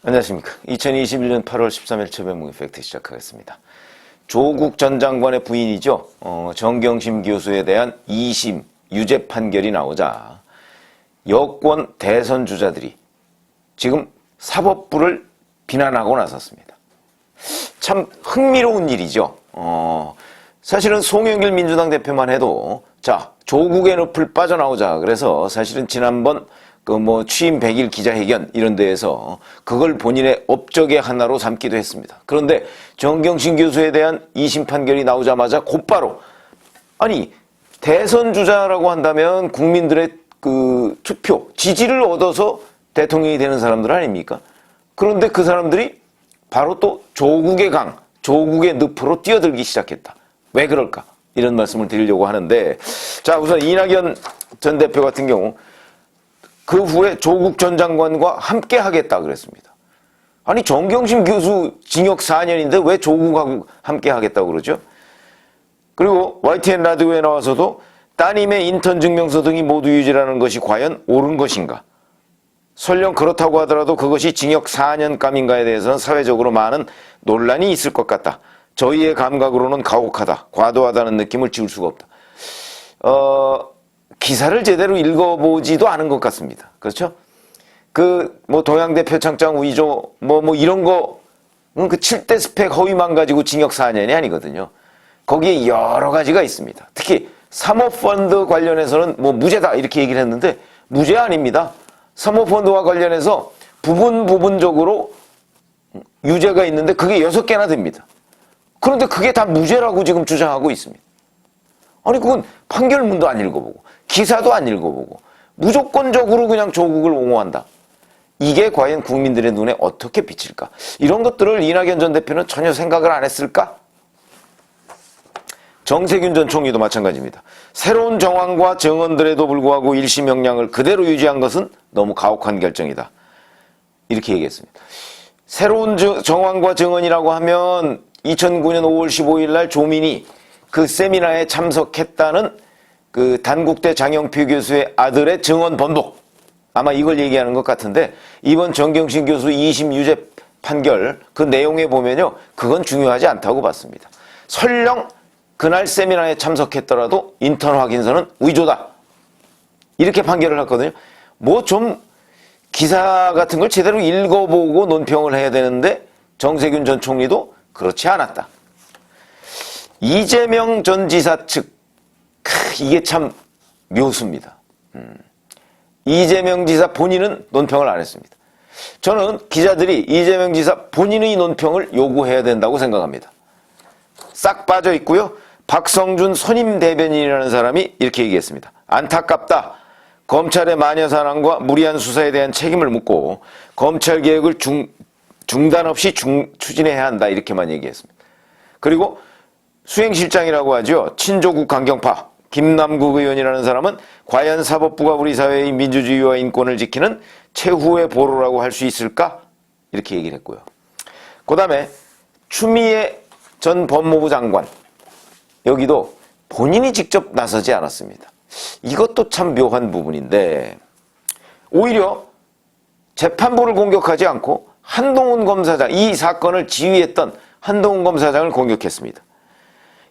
안녕하십니까. 2021년 8월 13일 최변봉의 팩트 시작하겠습니다. 조국 전 장관의 부인이죠. 정경심 교수에 대한 2심 유죄 판결이 나오자 여권 대선 주자들이 지금 사법부를 비난하고 나섰습니다. 참 흥미로운 일이죠. 사실은 송영길 민주당 대표만 해도 자, 조국의 늪을 빠져나오자. 그래서 사실은 지난번 취임 100일 기자회견 이런 데에서 그걸 본인의 업적의 하나로 삼기도 했습니다. 그런데 정경심 교수에 대한 2심 판결이 나오자마자 곧바로 아니 대선 주자라고 한다면 국민들의 그 투표, 지지를 얻어서 대통령이 되는 사람들 아닙니까? 그런데 그 사람들이 바로 또 조국의 강, 조국의 늪으로 뛰어들기 시작했다. 왜 그럴까? 이런 말씀을 드리려고 하는데 자, 우선 이낙연 전 대표 같은 경우 그 후에 조국 전 장관과 함께 하겠다 그랬습니다. 아니 정경심 교수 징역 4년인데 왜 조국하고 함께 하겠다고 그러죠? 그리고 YTN 라디오에 나와서도 따님의 인턴 증명서 등이 모두 유죄라는 것이 과연 옳은 것인가? 설령 그렇다고 하더라도 그것이 징역 4년감인가에 대해서는 사회적으로 많은 논란이 있을 것 같다. 저희의 감각으로는 가혹하다. 과도하다는 느낌을 지울 수가 없다. 기사를 제대로 읽어보지도 않은 것 같습니다. 그렇죠? 동양대 표창장 위조, 이런 거, 그 7대 스펙 허위만 가지고 징역 4년이 아니거든요. 거기에 여러 가지가 있습니다. 특히 사모펀드 관련해서는 무죄다 이렇게 얘기를 했는데 무죄 아닙니다. 사모펀드와 관련해서 부분적으로 유죄가 있는데 그게 6개나 됩니다. 그런데 그게 다 무죄라고 지금 주장하고 있습니다. 아니 그건 판결문도 안 읽어보고 기사도 안 읽어보고 무조건적으로 그냥 조국을 옹호한다. 이게 과연 국민들의 눈에 어떻게 비칠까? 이런 것들을 이낙연 전 대표는 전혀 생각을 안 했을까? 정세균 전 총리도 마찬가지입니다. 새로운 정황과 증언들에도 불구하고 1심 명량을 그대로 유지한 것은 너무 가혹한 결정이다. 이렇게 얘기했습니다. 새로운 정황과 증언이라고 하면 2009년 5월 15일 날 조민이 그 세미나에 참석했다는 그 단국대 장영표 교수의 아들의 증언 번복. 아마 이걸 얘기하는 것 같은데 이번 정경심 교수 2심 유죄 판결 그 내용에 보면요. 그건 중요하지 않다고 봤습니다. 설령 그날 세미나에 참석했더라도 인턴 확인서는 위조다. 이렇게 판결을 했거든요. 좀 기사 같은 걸 제대로 읽어보고 논평을 해야 되는데 정세균 전 총리도 그렇지 않았다. 이재명 전 지사 측 이게 참 묘수입니다. 이재명 지사 본인은 논평을 안 했습니다. 저는 기자들이 이재명 지사 본인의 논평을 요구해야 된다고 생각합니다. 싹 빠져 있고요. 박성준 선임 대변인이라는 사람이 이렇게 얘기했습니다. 안타깝다. 검찰의 마녀 사냥과 무리한 수사에 대한 책임을 묻고 검찰 개혁을 중단 없이 추진해야 한다. 이렇게만 얘기했습니다. 그리고 수행실장이라고 하죠. 친조국 강경파 김남국 의원이라는 사람은 과연 사법부가 우리 사회의 민주주의와 인권을 지키는 최후의 보루라고 할 수 있을까? 이렇게 얘기를 했고요. 그 다음에 추미애 전 법무부 장관 여기도 본인이 직접 나서지 않았습니다. 이것도 참 묘한 부분인데 오히려 재판부를 공격하지 않고 한동훈 검사장, 이 사건을 지휘했던 한동훈 검사장을 공격했습니다.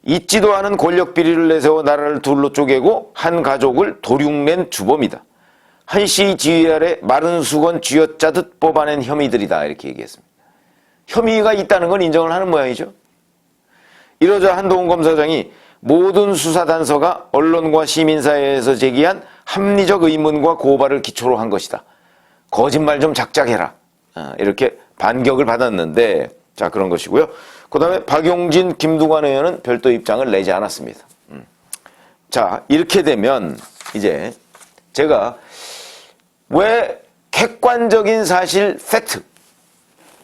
있지도 않은 권력 비리를 내세워 나라를 둘로 쪼개고 한 가족을 도륙낸 주범이다. 한시의 지휘 아래 마른 수건 쥐어짜듯 뽑아낸 혐의들이다. 이렇게 얘기했습니다. 혐의가 있다는 건 인정을 하는 모양이죠. 이러자 한동훈 검사장이 모든 수사 단서가 언론과 시민사회에서 제기한 합리적 의문과 고발을 기초로 한 것이다. 거짓말 좀 작작해라. 이렇게 반격을 받았는데 자 그런 것이고요. 그 다음에 박용진, 김두관 의원은 별도 입장을 내지 않았습니다. 자 이렇게 되면 이제 제가 왜 객관적인 사실, 팩트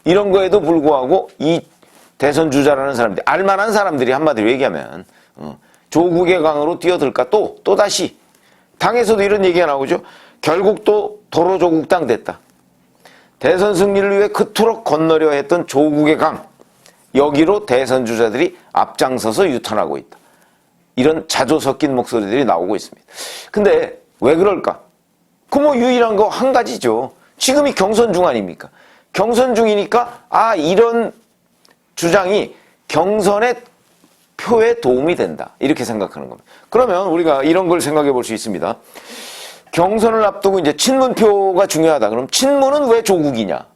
이런 거에도 불구하고 이 대선 주자라는 사람들이 알만한 사람들이 한마디로 얘기하면 조국의 강으로 뛰어들까 또다시 당에서도 이런 얘기가 나오죠. 결국 또 도로 조국 당 됐다. 대선 승리를 위해 그토록 건너려 했던 조국의 강 여기로 대선 주자들이 앞장서서 유턴하고 있다. 이런 자조 섞인 목소리들이 나오고 있습니다. 근데 왜 그럴까? 유일한 거 한 가지죠. 지금이 경선 중 아닙니까? 경선 중이니까 이런 주장이 경선의 표에 도움이 된다. 이렇게 생각하는 겁니다. 그러면 우리가 이런 걸 생각해 볼 수 있습니다. 경선을 앞두고 이제 친문표가 중요하다. 그럼 친문은 왜 조국이냐?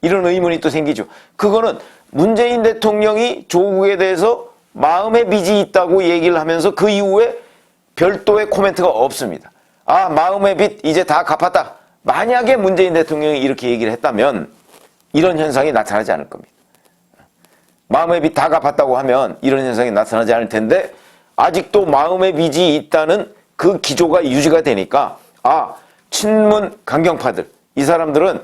이런 의문이 또 생기죠. 그거는 문재인 대통령이 조국에 대해서 마음의 빚이 있다고 얘기를 하면서 그 이후에 별도의 코멘트가 없습니다. 마음의 빚 이제 다 갚았다. 만약에 문재인 대통령이 이렇게 얘기를 했다면 이런 현상이 나타나지 않을 겁니다. 마음의 빚 다 갚았다고 하면 이런 현상이 나타나지 않을 텐데 아직도 마음의 빚이 있다는 그 기조가 유지가 되니까 친문 강경파들, 이 사람들은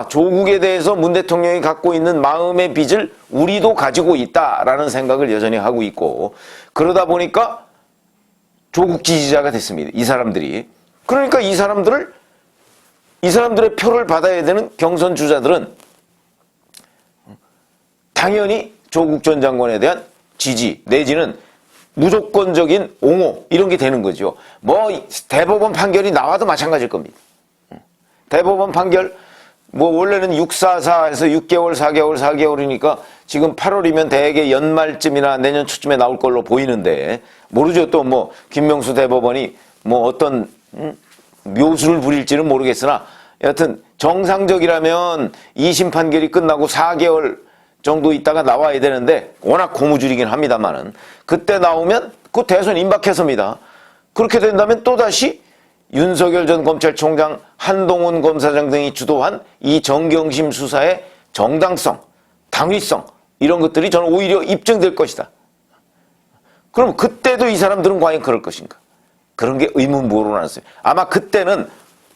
조국에 대해서 문 대통령이 갖고 있는 마음의 빚을 우리도 가지고 있다라는 생각을 여전히 하고 있고, 그러다 보니까 조국 지지자가 됐습니다. 이 사람들이. 그러니까 이 사람들의 표를 받아야 되는 경선 주자들은 당연히 조국 전 장관에 대한 지지 내지는 무조건적인 옹호 이런 게 되는 거죠. 대법원 판결이 나와도 마찬가지일 겁니다. 대법원 판결 원래는 644에서 6개월, 4개월, 4개월이니까 지금 8월이면 대개 연말쯤이나 내년 초쯤에 나올 걸로 보이는데, 모르죠. 또 김명수 대법원이 어떤 묘수를 부릴지는 모르겠으나 여하튼 정상적이라면 2심 판결이 끝나고 4개월 정도 있다가 나와야 되는데 워낙 고무줄이긴 합니다만은 그때 나오면 그 대선 임박해서입니다. 그렇게 된다면 또다시 윤석열 전 검찰총장, 한동훈 검사장 등이 주도한 이 정경심 수사의 정당성, 당위성 이런 것들이 저는 오히려 입증될 것이다. 그럼 그때도 이 사람들은 과연 그럴 것인가? 그런 게 의문부호로 나왔어요. 아마 그때는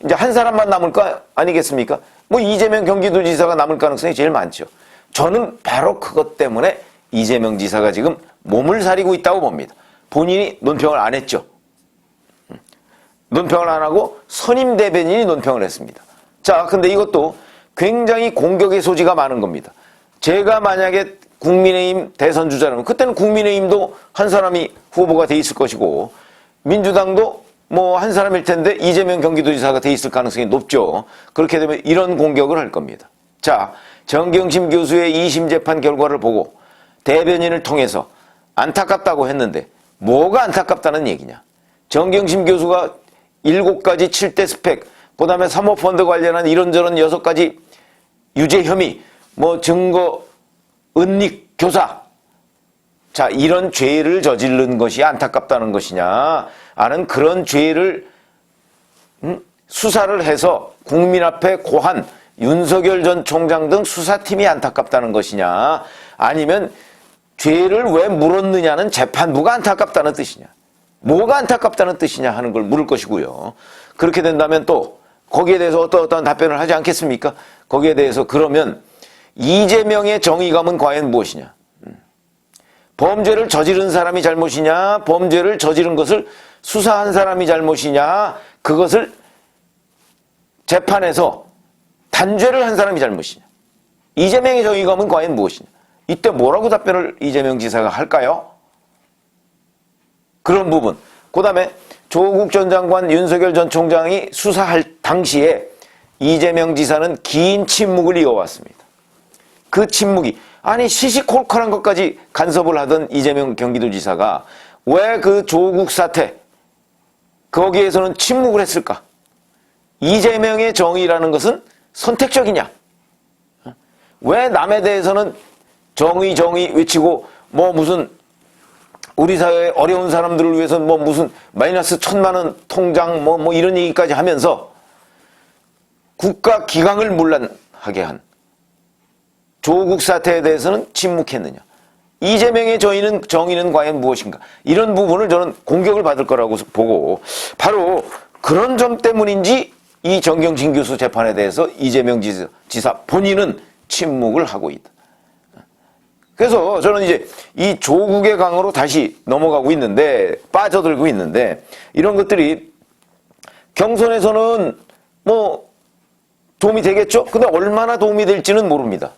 이제 한 사람만 남을 거 아니겠습니까? 이재명 경기도지사가 남을 가능성이 제일 많죠. 저는 바로 그것 때문에 이재명 지사가 지금 몸을 사리고 있다고 봅니다. 본인이 논평을 안 했죠. 논평을 안 하고 선임 대변인이 논평을 했습니다. 자, 근데 이것도 굉장히 공격의 소지가 많은 겁니다. 제가 만약에 국민의힘 대선 주자라면 그때는 국민의힘도 한 사람이 후보가 돼 있을 것이고 민주당도 한 사람일 텐데 이재명 경기도지사가 돼 있을 가능성이 높죠. 그렇게 되면 이런 공격을 할 겁니다. 자, 정경심 교수의 2심 재판 결과를 보고 대변인을 통해서 안타깝다고 했는데 뭐가 안타깝다는 얘기냐? 정경심 교수가 7가지 7대 스펙, 그 다음에 사모펀드 관련한 이런저런 6가지 유죄 혐의, 증거, 은닉, 교사. 자, 이런 죄를 저지른 것이 안타깝다는 것이냐? 아는 그런 죄를 수사를 해서 국민 앞에 고한 윤석열 전 총장 등 수사팀이 안타깝다는 것이냐? 아니면 죄를 왜 물었느냐는 재판부가 안타깝다는 뜻이냐? 뭐가 안타깝다는 뜻이냐 하는 걸 물을 것이고요. 그렇게 된다면 또 거기에 대해서 어떤 답변을 하지 않겠습니까? 거기에 대해서 그러면 이재명의 정의감은 과연 무엇이냐? 범죄를 저지른 사람이 잘못이냐? 범죄를 저지른 것을 수사한 사람이 잘못이냐? 그것을 재판에서 단죄를 한 사람이 잘못이냐? 이재명의 정의감은 과연 무엇이냐? 이때 뭐라고 답변을 이재명 지사가 할까요? 그런 부분. 그 다음에 조국 전 장관, 윤석열 전 총장이 수사할 당시에 이재명 지사는 긴 침묵을 이어왔습니다. 그 침묵이, 시시콜콜한 것까지 간섭을 하던 이재명 경기도지사가 왜 그 조국 사태, 거기에서는 침묵을 했을까? 이재명의 정의라는 것은 선택적이냐? 왜 남에 대해서는 정의 외치고 무슨 우리 사회의 어려운 사람들을 위해서는 무슨 마이너스 1,000만 원 통장 이런 얘기까지 하면서 국가 기강을 문란하게 한 조국 사태에 대해서는 침묵했느냐? 이재명의 정의는 과연 무엇인가? 이런 부분을 저는 공격을 받을 거라고 보고 바로 그런 점 때문인지 이 정경심 교수 재판에 대해서 이재명 지사 본인은 침묵을 하고 있다. 그래서 저는 이제 이 조국의 강으로 다시 넘어가고 있는데, 빠져들고 있는데, 이런 것들이 경선에서는 도움이 되겠죠? 근데 얼마나 도움이 될지는 모릅니다.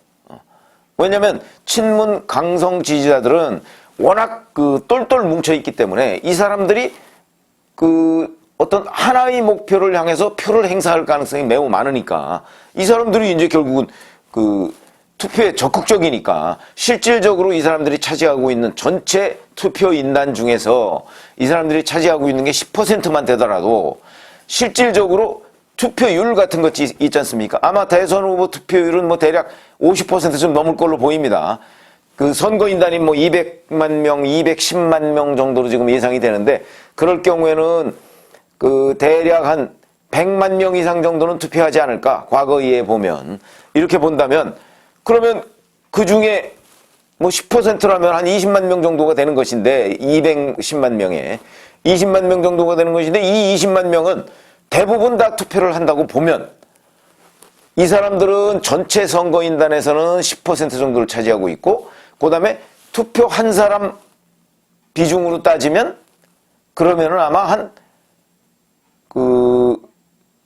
왜냐면 친문 강성 지지자들은 워낙 똘똘 뭉쳐있기 때문에 이 사람들이 어떤 하나의 목표를 향해서 표를 행사할 가능성이 매우 많으니까 이 사람들이 이제 결국은 그 투표에 적극적이니까 실질적으로 이 사람들이 차지하고 있는 전체 투표 인단 중에서 이 사람들이 차지하고 있는 게 10%만 되더라도 실질적으로 투표율 같은 것이 있지 않습니까? 아마 대선 후보 투표율은 뭐 대략 50%좀 넘을 걸로 보입니다. 그 선거인단이 뭐 200만 명, 210만 명 정도로 지금 예상이 되는데 그럴 경우에는 그 대략 한 100만 명 이상 정도는 투표하지 않을까? 과거에 보면. 이렇게 본다면 그러면 그 중에 뭐 10%라면 한 20만 명 정도가 되는 것인데 210만 명에 20만 명 정도가 되는 것인데 이 20만 명은 대부분 다 투표를 한다고 보면 이 사람들은 전체 선거인단에서는 10% 정도를 차지하고 있고 그 다음에 투표 한 사람 비중으로 따지면 그러면은 아마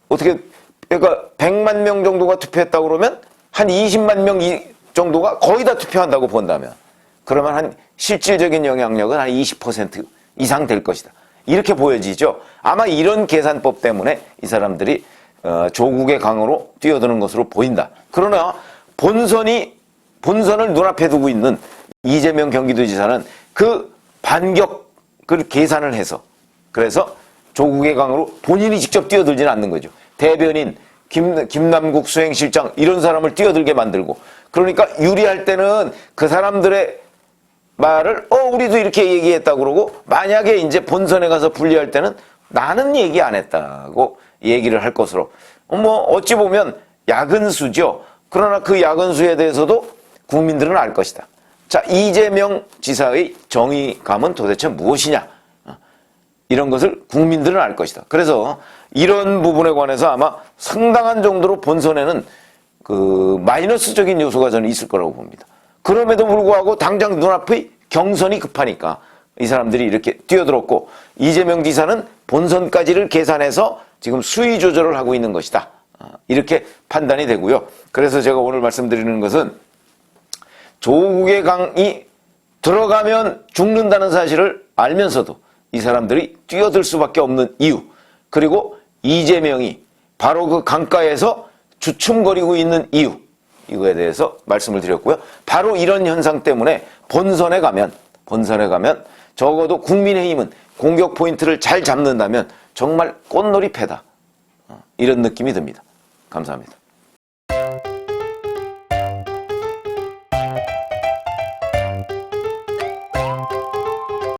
어떻게 그러니까 100만 명 정도가 투표했다고 그러면 한 20만 명 정도가 거의 다 투표한다고 본다면 그러면 한 실질적인 영향력은 한 20% 이상 될 것이다. 이렇게 보여지죠. 아마 이런 계산법 때문에 이 사람들이 조국의 강으로 뛰어드는 것으로 보인다. 그러나 본선을 눈앞에 두고 있는 이재명 경기도지사는 그 반격을 계산을 해서 그래서 조국의 강으로 본인이 직접 뛰어들지는 않는 거죠. 대변인, 김남국 수행실장 이런 사람을 뛰어들게 만들고 그러니까 유리할 때는 그 사람들의 말을 우리도 이렇게 얘기했다고 그러고 만약에 이제 본선에 가서 불리할 때는 나는 얘기 안 했다고 얘기를 할 것으로 뭐 어찌 보면 야근수죠. 그러나 그 야근수에 대해서도 국민들은 알 것이다. 자, 이재명 지사의 정의감은 도대체 무엇이냐? 이런 것을 국민들은 알 것이다. 그래서 이런 부분에 관해서 아마 상당한 정도로 본선에는 그 마이너스적인 요소가 저는 있을 거라고 봅니다. 그럼에도 불구하고 당장 눈앞의 경선이 급하니까 이 사람들이 이렇게 뛰어들었고 이재명 지사는 본선까지를 계산해서 지금 수위 조절을 하고 있는 것이다. 이렇게 판단이 되고요. 그래서 제가 오늘 말씀드리는 것은 조국의 강이 들어가면 죽는다는 사실을 알면서도 이 사람들이 뛰어들 수밖에 없는 이유 그리고 이재명이 바로 그 강가에서 주춤거리고 있는 이유 이거에 대해서 말씀을 드렸고요. 바로 이런 현상 때문에 본선에 가면 적어도 국민의힘은 공격 포인트를 잘 잡는다면 정말 꽃놀이 패다 이런 느낌이 듭니다. 감사합니다.